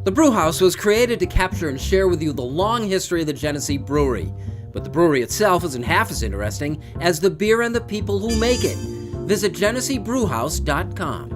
The Brewhouse was created to capture and share with you the long history of the Genesee Brewery. But the brewery itself isn't half as interesting as the beer and the people who make it. Visit GeneseeBrewhouse.com.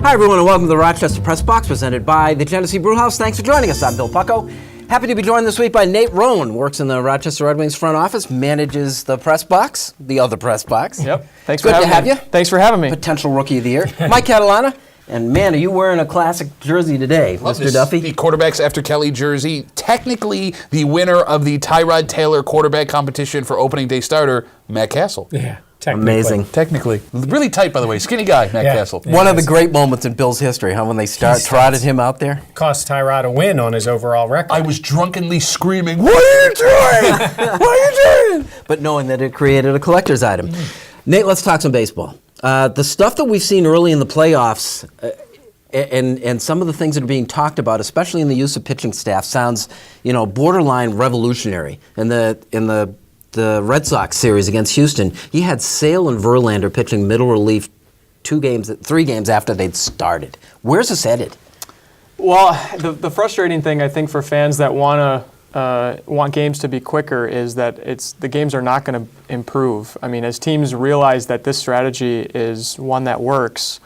Hi, everyone, and welcome to the Rochester Press Box, presented by the Genesee Brewhouse. Thanks for joining us. I'm Bill Pucko. Happy to be joined this week by Nate Rowan, works in the Rochester Red Wings front office, manages the press box, the other press box. Yep. Thanks for having me. Good to have you. Thanks for having me. Potential Rookie of the Year. Mike Catalana. And man, are you wearing a classic jersey today, Mr. Duffy? The quarterbacks after Kelly jersey. Technically, the winner of the Tyrod Taylor quarterback competition for opening day starter, Matt Castle. Yeah. Amazing. Technically. Really tight, by the way. Skinny guy, Matt Castle. One of the great moments in Bill's history, huh? When they trotted him out there. Cost Tyrod a win on his overall record. I was drunkenly screaming, "What are you doing? What are you doing?" But knowing that it created a collector's item. Nate, let's talk some baseball. The stuff that we've seen early in the playoffs and some of the things that are being talked about, especially in the use of pitching staff, sounds, borderline revolutionary. In the Red Sox series against Houston, you had Sale and Verlander pitching middle relief 3 games after they'd started. Where's this headed? Well, the frustrating thing, I think, for fans that want games to be quicker is that the games are not going to improve. I mean, as teams realize that this strategy is one that works,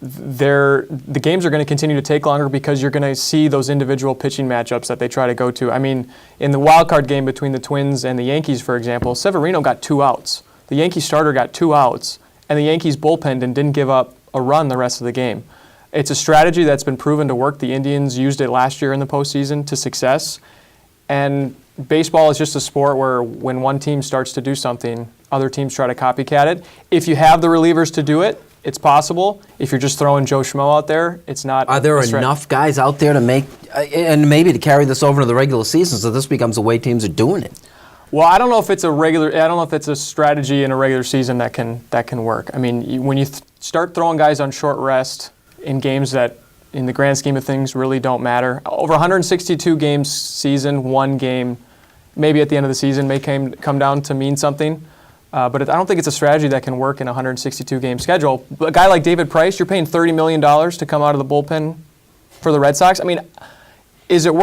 the games are going to continue to take longer because you're going to see those individual pitching matchups that they try to go to. I mean, in the wild card game between the Twins and the Yankees, for example, Severino got 2 outs. The Yankees starter got 2 outs, and the Yankees bullpenned and didn't give up a run the rest of the game. It's a strategy that's been proven to work. The Indians used it last year in the postseason to success. And baseball is just a sport where when one team starts to do something, other teams try to copycat it. If you have the relievers to do it, it's possible. If you're just throwing Joe Schmo out there, it's not. Are there enough guys out there to make, and maybe to carry this over to the regular season so this becomes the way teams are doing it? Well, I don't know if it's a strategy in a regular season that can work. I mean, when you start throwing guys on short rest in games that, in the grand scheme of things, really don't matter. Over 162 games season, 1 game, maybe at the end of the season may come down to mean something. But I don't think it's a strategy that can work in a 162-game schedule. A guy like David Price, you're paying $30 million to come out of the bullpen for the Red Sox. I mean, did it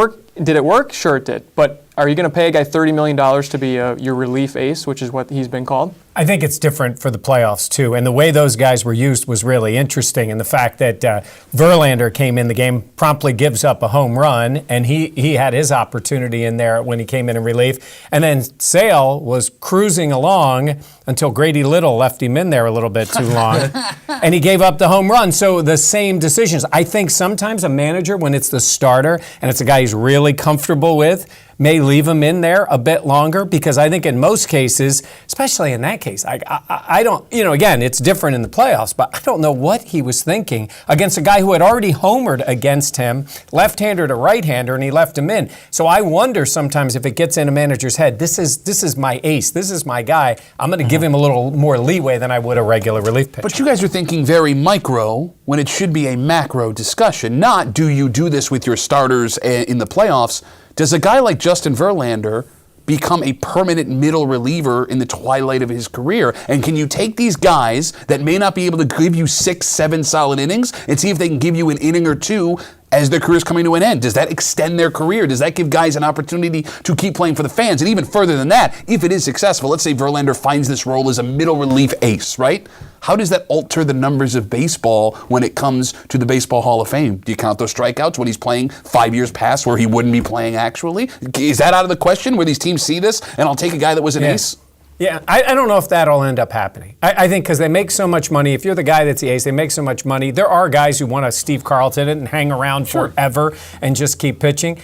work? Sure it did. But are you going to pay a guy $30 million to be your relief ace, which is what he's been called? I think it's different for the playoffs, too. And the way those guys were used was really interesting. And the fact that Verlander came in the game, promptly gives up a home run, and he had his opportunity in there when he came in relief. And then Sale was cruising along until Grady Little left him in there a little bit too long. And he gave up the home run. So the same decisions. I think sometimes a manager, when it's the starter and it's a guy he's really comfortable with, may leave him in there a bit longer, because I think in most cases, especially in that case, I don't, again, it's different in the playoffs, but I don't know what he was thinking against a guy who had already homered against him, left-hander to right-hander, and he left him in. So I wonder sometimes if it gets in a manager's head, this is my ace, this is my guy, I'm going to give him a little more leeway than I would a regular relief pitcher. But you guys are thinking very micro when it should be a macro discussion, not do you do this with your starters in the playoffs. Does a guy like Justin Verlander become a permanent middle reliever in the twilight of his career? And can you take these guys that may not be able to give you 6, 7 solid innings and see if they can give you an inning or 2 as their career's coming to an end? Does that extend their career? Does that give guys an opportunity to keep playing for the fans? And even further than that, if it is successful, let's say Verlander finds this role as a middle relief ace, right? How does that alter the numbers of baseball when it comes to the Baseball Hall of Fame? Do you count those strikeouts when he's playing 5 years past where he wouldn't be playing actually? Is that out of the question where these teams see this and I'll take a guy that was an ace? Yeah, I don't know if that'll end up happening. I think because they make so much money. If you're the guy that's the ace, they make so much money. There are guys who want to Steve Carlton it and hang around forever and just keep pitching.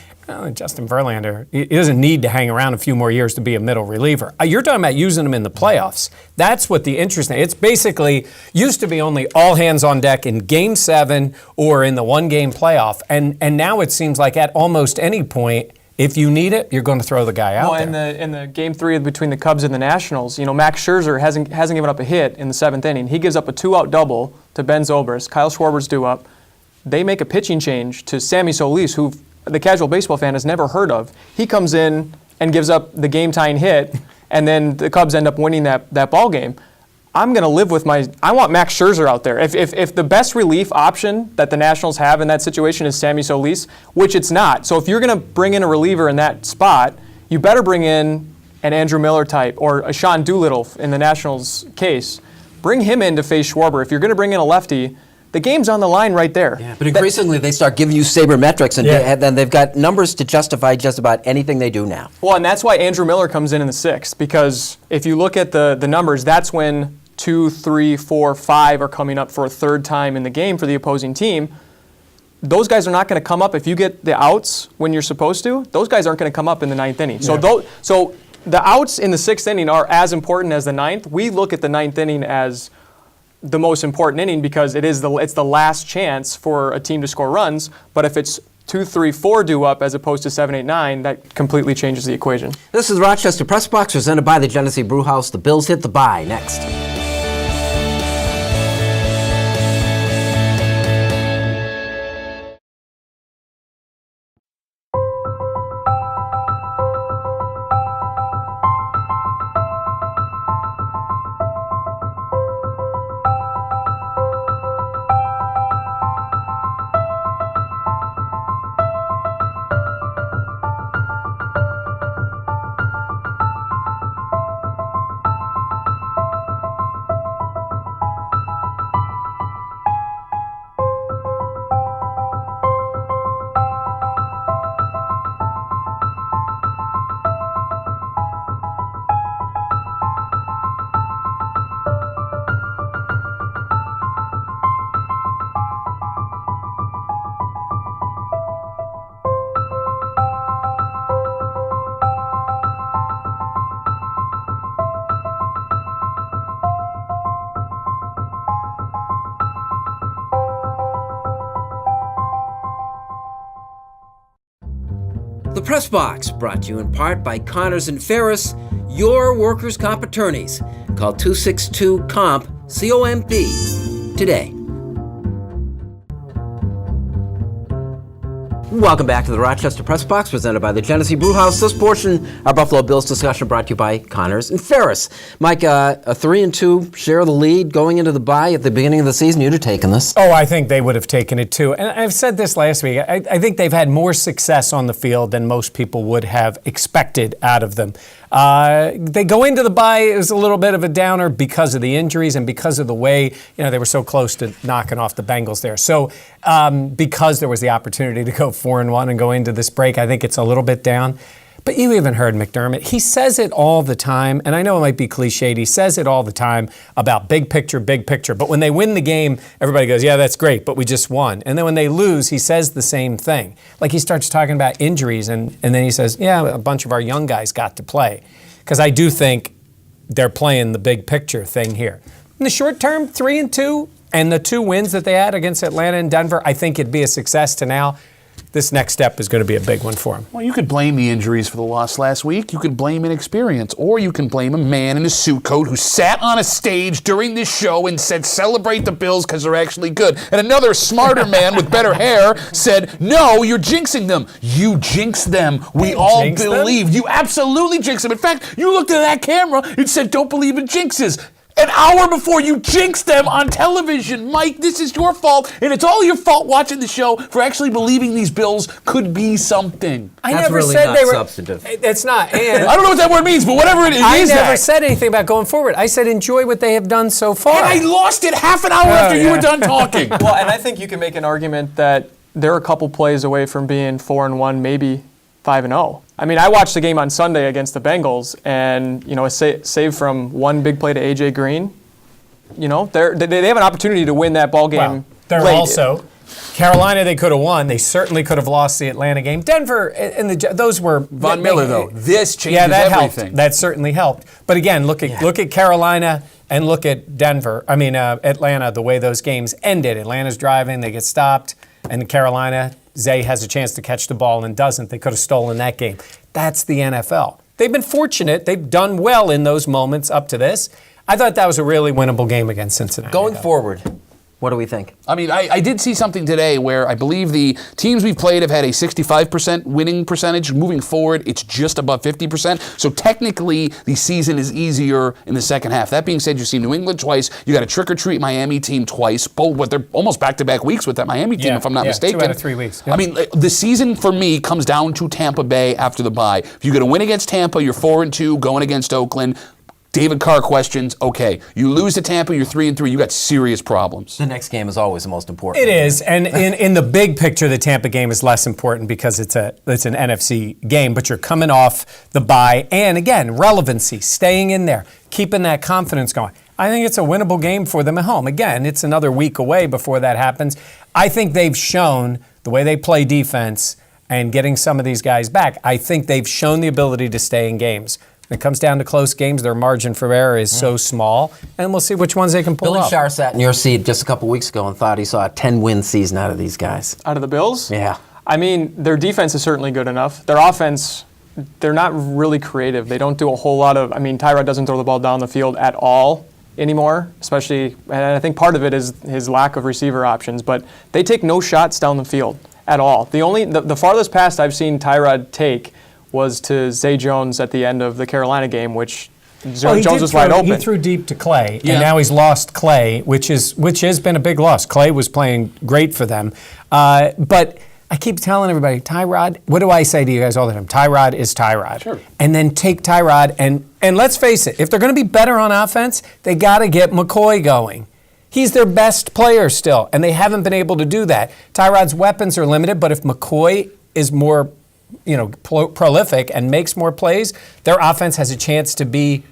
Justin Verlander, he doesn't need to hang around a few more years to be a middle reliever. You're talking about using him in the playoffs. That's what the interesting. It's basically used to be only all hands on deck in Game 7 or in the one-game playoff, and now it seems like at almost any point If you need it, you're going to throw the guy out Well, there. in the game 3 between the Cubs and the Nationals, Max Scherzer hasn't given up a hit in the 7th inning. He gives up a 2-out double to Ben Zobrist. Kyle Schwarber's due up. They make a pitching change to Sammy Solis, who the casual baseball fan has never heard of. He comes in and gives up the game-tying hit, and then the Cubs end up winning that ball game. I'm going to live with I want Max Scherzer out there. If the best relief option that the Nationals have in that situation is Sammy Solis, which it's not. So if you're going to bring in a reliever in that spot, you better bring in an Andrew Miller type or a Sean Doolittle in the Nationals case. Bring him in to face Schwarber. If you're going to bring in a lefty, the game's on the line right there. Yeah, but increasingly they start giving you sabermetrics, and then they've got numbers to justify just about anything they do now. Well, and that's why Andrew Miller comes in the 6th, because if you look at the numbers, that's when 2, 3, 4, 5 are coming up for a third time in the game for the opposing team. Those guys are not going to come up if you get the outs when you're supposed to. Those guys aren't going to come up in the 9th inning. Yeah. So the outs in the 6th inning are as important as the 9th. We look at the 9th inning as the most important inning because it's the last chance for a team to score runs. But if it's 2, 3, 4 due up as opposed to 7, 8, 9, that completely changes the equation. This is Rochester Press Box presented by the Genesee Brewhouse. The Bills hit the bye next. The Press Box, brought to you in part by Connors and Ferris, your workers' comp attorneys. Call 262-COMP, today. Welcome back to the Rochester Press Box, presented by the Genesee Brewhouse. This portion, our Buffalo Bills discussion, brought to you by Connors and Ferris. Mike, a 3-2 share of the lead going into the bye at the beginning of the season. You'd have taken this. Oh, I think they would have taken it too. And I've said this last week. I think they've had more success on the field than most people would have expected out of them. They go into the bye, it was a little bit of a downer because of the injuries and because of the way they were so close to knocking off the Bengals there. So because there was the opportunity to go 4-1 and go into this break, I think it's a little bit down. But you even heard McDermott. He says it all the time, and I know it might be cliched. He says it all the time about big picture, big picture. But when they win the game, everybody goes, yeah, that's great, but we just won. And then when they lose, he says the same thing. Like he starts talking about injuries, and then he says, yeah, a bunch of our young guys got to play. Because I do think they're playing the big picture thing here. In the short term, 3-2, and the 2 wins that they had against Atlanta and Denver, I think it'd be a success to now. This next step is going to be a big one for him. Well, you could blame the injuries for the loss last week. You could blame inexperience. Or you can blame a man in a suit coat who sat on a stage during this show and said, celebrate the Bills because they're actually good. And another smarter man with better hair said, no, you're jinxing them. You jinx them. We all jinx believe. them? You absolutely jinx them. In fact, you looked at that camera and said, don't believe in jinxes. An hour before you jinxed them on television. Mike, this is your fault, and it's all your fault watching the show for actually believing these Bills could be something. I That's never really said not they were substantive. It's not. And I don't know what that word means, but whatever it is, I is never that. said anything about going forward. I said enjoy what they have done so far. And I lost it half an hour after you were done talking. Well, and I think you can make an argument that they're a couple plays away from being 4-1, maybe 5-0. I mean, I watched the game on Sunday against the Bengals, and a save from one big play to A.J. Green. They have an opportunity to win that ball game. Well, they're late. also Carolina. They could have won. They certainly could have lost the Atlanta game. Denver and those were Von Miller, though. This changes that everything. Helped. That certainly helped. But again, look at Carolina and look at Denver. I mean Atlanta. The way those games ended. Atlanta's driving. They get stopped, and Carolina Zay has a chance to catch the ball and doesn't. They could have stolen that game. That's the NFL. They've been fortunate. They've done well in those moments up to this. I thought that was a really winnable game against Cincinnati. Going forward, what do we think? I mean, I did see something today where I believe the teams we've played have had a 65% winning percentage. Moving forward, it's just above 50%. So technically, the season is easier in the second half. That being said, you see New England twice. You got a trick-or-treat Miami team twice. Both, but they're almost back-to-back weeks with that Miami team, if I'm not mistaken. 2 out of 3 weeks. Yeah. I mean, the season for me comes down to Tampa Bay after the bye. If you're going to win against Tampa, you're 4-2 going against Oakland. David Carr questions, okay, you lose to Tampa, you're 3-3, you got serious problems. The next game is always the most important. It is, and in the big picture, the Tampa game is less important because it's an NFC game, but you're coming off the bye, and again, relevancy, staying in there, keeping that confidence going. I think it's a winnable game for them at home. Again, it's another week away before that happens. I think they've shown the way they play defense and getting some of these guys back, I think they've shown the ability to stay in games. When it comes down to close games, their margin for error is so small, and we'll see which ones they can pull Billy off. Sharr sat in your seat just a couple weeks ago and thought he saw a 10-win season out of these guys. Out of the Bills? Yeah. I mean, their defense is certainly good enough. Their offense, they're not really creative. They don't do a whole lot of, Tyrod doesn't throw the ball down the field at all anymore, especially, and I think part of it is his lack of receiver options, but they take no shots down the field at all. The farthest pass I've seen Tyrod take was to Zay Jones at the end of the Carolina game, which Jones was wide open. He threw deep to Clay, and now he's lost Clay, which has been a big loss. Clay was playing great for them. But I keep telling everybody, Tyrod, what do I say to you guys all the time? Tyrod is Tyrod. Sure. And then take Tyrod, and let's face it, if they're going to be better on offense, they got to get McCoy going. He's their best player still, and they haven't been able to do that. Tyrod's weapons are limited, but if McCoy is more prolific and makes more plays, their offense has a chance to be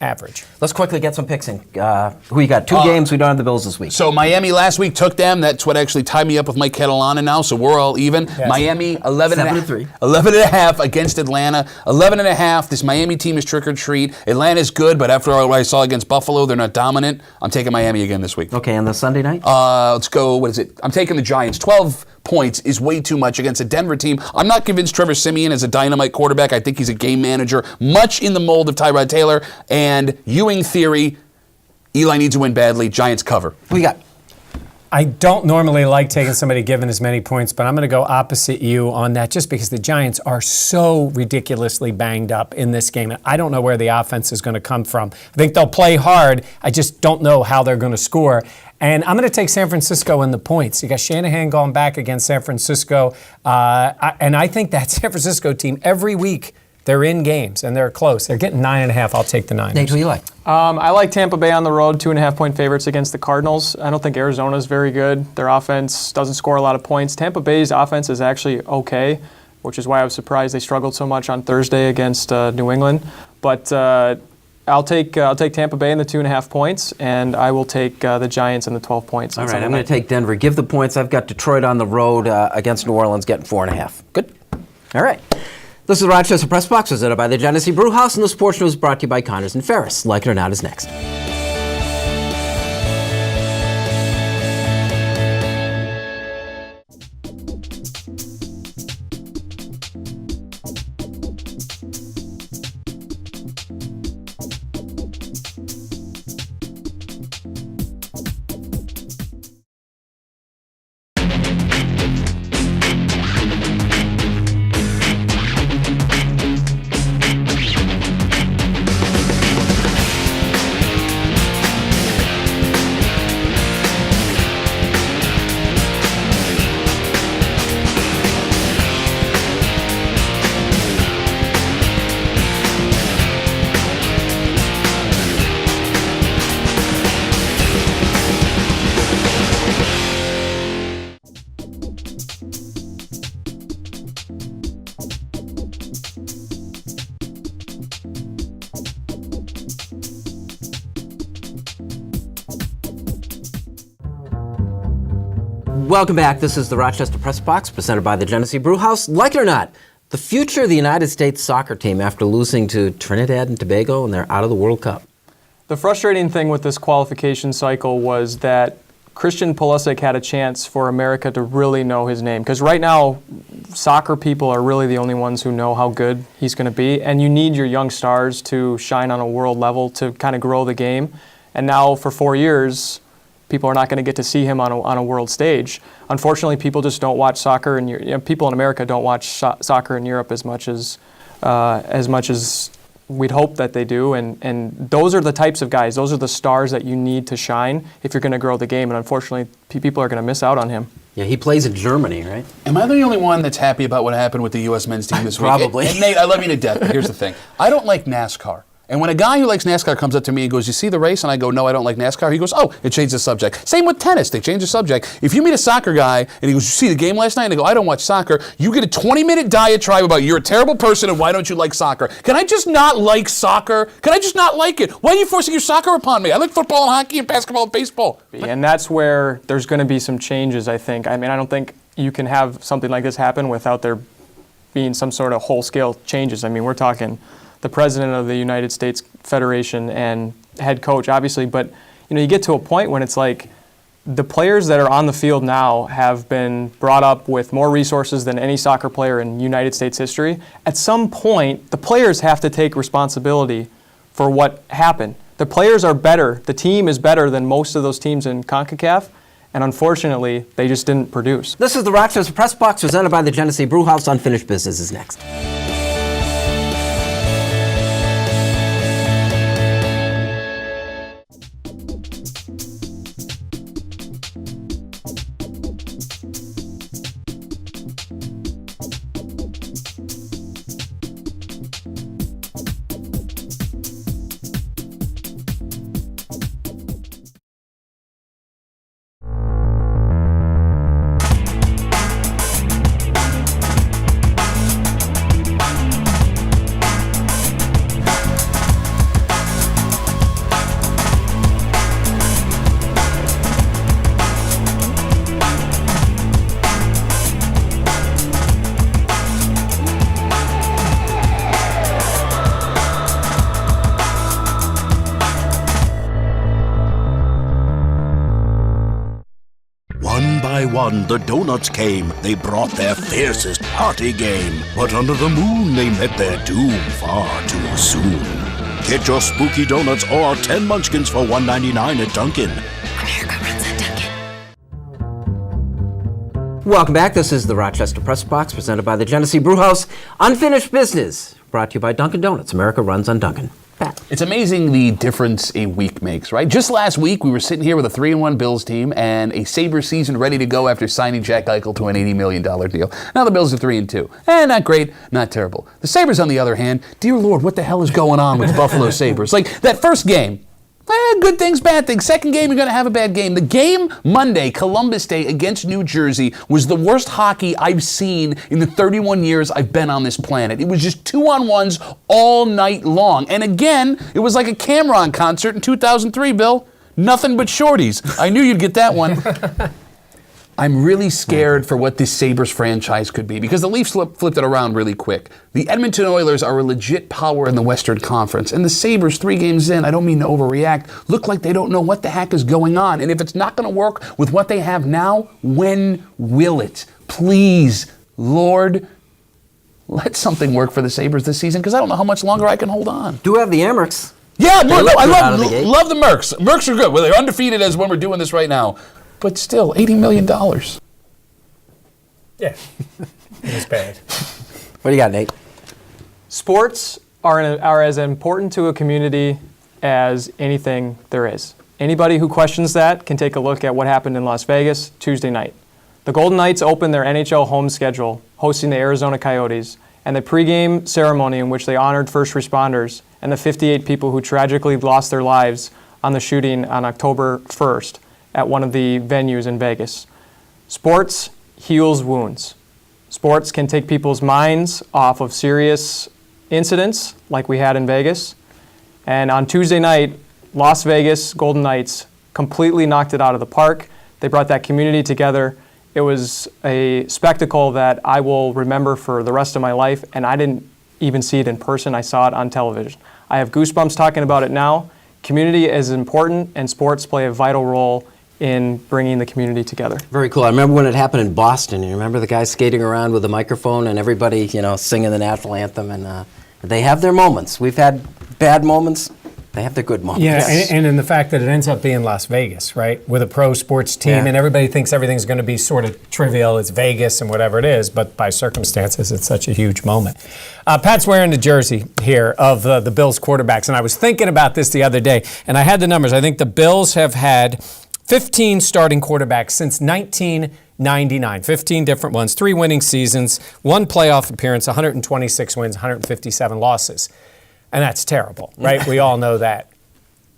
average. Let's quickly get some picks in. Who you got? 2 games. We don't have the Bills this week. So Miami last week took them. That's what actually tied me up with Mike Catalana now, so we're all even. Yes. Miami, 11.5 against Atlanta. 11.5. This Miami team is trick or treat. Atlanta's good, but after what I saw against Buffalo, they're not dominant. I'm taking Miami again this week. Okay, and the Sunday night? Let's go, what is it? I'm taking the Giants. 12 points is way too much against a Denver team. I'm not convinced Trevor Siemian is a dynamite quarterback. I think he's a game manager, much in the mold of Tyrod Taylor. And Ewing theory, Eli needs to win badly. Giants cover. Who you got? I don't normally like taking somebody given as many points, but I'm going to go opposite you on that just because the Giants are so ridiculously banged up in this game. And I don't know where the offense is going to come from. I think they'll play hard. I just don't know how they're going to score. And I'm going to take San Francisco in the points. You got Shanahan going back against San Francisco. And I think that San Francisco team, every week, they're in games and they're close. They're getting 9.5. I'll take the 9. Nate, who you like? I like Tampa Bay on the road, 2.5-point favorites against the Cardinals. I don't think Arizona's very good. Their offense doesn't score a lot of points. Tampa Bay's offense is actually okay, which is why I was surprised they struggled so much on Thursday against New England. But I'll take Tampa Bay in the 2.5 points, and I will take the Giants in the 12 points. All right, I'm going to take Denver. Give the points. I've got Detroit on the road against New Orleans, getting 4.5. Good. All right. This is the Rochester Press Box, presented by the Genesee Brew House, and the Sports News brought to you by Connors and Ferris. Like It or Not is next. Welcome back. This is the Rochester Press Box, presented by the Genesee Brew House. Like it or not, the future of the United States soccer team after losing to Trinidad and Tobago, and they're out of the World Cup. The frustrating thing with this qualification cycle was that Christian Pulisic had a chance for America to really know his name. Because right now, soccer people are really the only ones who know how good he's going to be. And you need your young stars to shine on a world level to kind of grow the game. And now for 4 years, people are not going to get to see him on a world stage. Unfortunately, people just don't watch soccer, and people in America don't watch soccer in Europe as much as we'd hope that they do, and those are the types of guys, those are the stars that you need to shine if you're going to grow the game, and unfortunately, people are going to miss out on him. Yeah, he plays in Germany, right? Am I the only one that's happy about what happened with the U.S. men's team this week? Probably. And Nate, I love you to death, but here's the thing. I don't like NASCAR. And when a guy who likes NASCAR comes up to me and goes, you see the race? And I go, no, I don't like NASCAR. He goes, oh, it changed the subject. Same with tennis. They changed the subject. If you meet a soccer guy and he goes, you see the game last night? And I go, I don't watch soccer. You get a 20-minute diatribe about you're a terrible person and why don't you like soccer? Can I just not like soccer? Can I just not like it? Why are you forcing your soccer upon me? I like football and hockey and basketball and baseball. And that's where there's going to be some changes, I think. I mean, I don't think you can have something like this happen without there being some sort of whole-scale changes. I mean, we're talking the president of the United States Federation and head coach, obviously, but you get to a point when it's like the players that are on the field now have been brought up with more resources than any soccer player in United States history. At some point, the players have to take responsibility for what happened. The players are better. The team is better than most of those teams in CONCACAF, and unfortunately, they just didn't produce. This is the Rochester Press Box presented by the Genesee Brewhouse. Unfinished Business is next. One by one, the donuts came. They brought their fiercest party game. But under the moon, they met their doom far too soon. Get your spooky donuts or 10 munchkins for $1.99 at Dunkin'. America runs on Dunkin'. Welcome back. This is the Rochester Press Box presented by the Genesee Brewhouse. Unfinished Business brought to you by Dunkin' Donuts. America runs on Dunkin'. Pat. It's amazing the difference a week makes, right? Just last week, we were sitting here with a 3-1 Bills team and a Sabres season ready to go after signing Jack Eichel to an $80 million deal. Now the Bills are 3-2. Not great, not terrible. The Sabres, on the other hand, dear Lord, what the hell is going on with the Buffalo Sabres? Like, that first game, good things, bad things. Second game, you're going to have a bad game. The game Monday, Columbus Day against New Jersey, was the worst hockey I've seen in the 31 years I've been on this planet. It was just 2-on-1s all night long. And again, it was like a Cameron concert in 2003, Bill. Nothing but shorties. I knew you'd get that one. I'm really scared for what this Sabres franchise could be because the Leafs flipped it around really quick. The Edmonton Oilers are a legit power in the Western Conference, and the Sabres, 3 games in, I don't mean to overreact, look like they don't know what the heck is going on. And if it's not going to work with what they have now, when will it? Please, Lord, let something work for the Sabres this season because I don't know how much longer I can hold on. Do have the Amerks. Yeah, They no, look I good out of the gate. love the Mercs. Mercs are good. Well, they're undefeated as when we're doing this right now. But still, $80 million. Yeah, it was bad. What do you got, Nate? Sports are as important to a community as anything there is. Anybody who questions that can take a look at what happened in Las Vegas Tuesday night. The Golden Knights opened their NHL home schedule, hosting the Arizona Coyotes, and the pregame ceremony in which they honored first responders and the 58 people who tragically lost their lives on the shooting on October 1st at one of the venues in Vegas. Sports heals wounds. Sports can take people's minds off of serious incidents like we had in Vegas. And on Tuesday night, Las Vegas Golden Knights completely knocked it out of the park. They brought that community together. It was a spectacle that I will remember for the rest of my life, and I didn't even see it in person. I saw it on television. I have goosebumps talking about it now. Community is important, and sports play a vital role in bringing the community together. Very cool. I remember when it happened in Boston. You remember the guys skating around with a microphone and everybody, singing the national anthem. And they have their moments. We've had bad moments. They have their good moments. Yeah, and in the fact that it ends up being Las Vegas, right, with a pro sports team, and everybody thinks everything's going to be sort of trivial. It's Vegas and whatever it is, but by circumstances, it's such a huge moment. Pat's wearing the jersey here of the Bills quarterbacks, and I was thinking about this the other day, and I had the numbers. I think the Bills have had 15 starting quarterbacks since 1999, 15 different ones, 3 winning seasons, 1 playoff appearance, 126 wins, 157 losses. And that's terrible, right? We all know that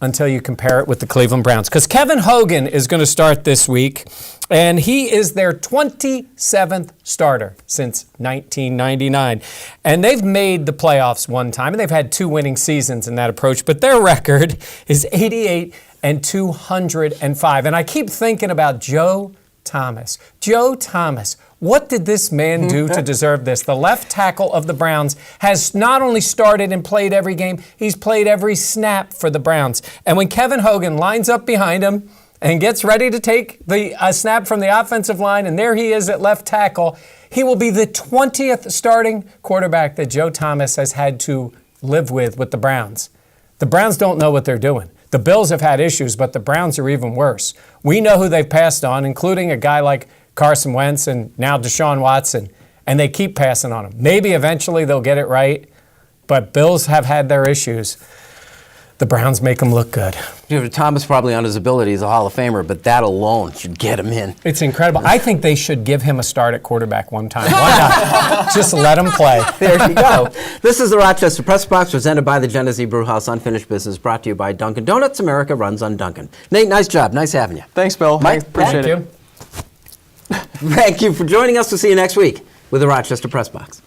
until you compare it with the Cleveland Browns. Because Kevin Hogan is going to start this week, and he is their 27th starter since 1999. And they've made the playoffs one time, and they've had 2 winning seasons in that approach, but their record is 88-205. And I keep thinking about Joe Thomas. Joe Thomas. What did this man do to deserve this? The left tackle of the Browns has not only started and played every game, he's played every snap for the Browns. And when Kevin Hogan lines up behind him and gets ready to take the snap from the offensive line, and there he is at left tackle, he will be the 20th starting quarterback that Joe Thomas has had to live with the Browns. The Browns don't know what they're doing. The Bills have had issues, but the Browns are even worse. We know who they've passed on, including a guy like Carson Wentz and now Deshaun Watson, and they keep passing on him. Maybe eventually they'll get it right, but Bills have had their issues. The Browns make them look good. Thomas probably on his ability is a Hall of Famer, but that alone should get him in. It's incredible. I think they should give him a start at quarterback one time. Why not? Just let him play. There you go. This is the Rochester Press Box, presented by the Genesee Brewhouse Unfinished Business, brought to you by Dunkin' Donuts. America runs on Dunkin'. Nate, nice job. Nice having you. Thanks, Bill. Mike, appreciate Thank it. you. Thank you for joining us. We'll see you next week with the Rochester Press Box.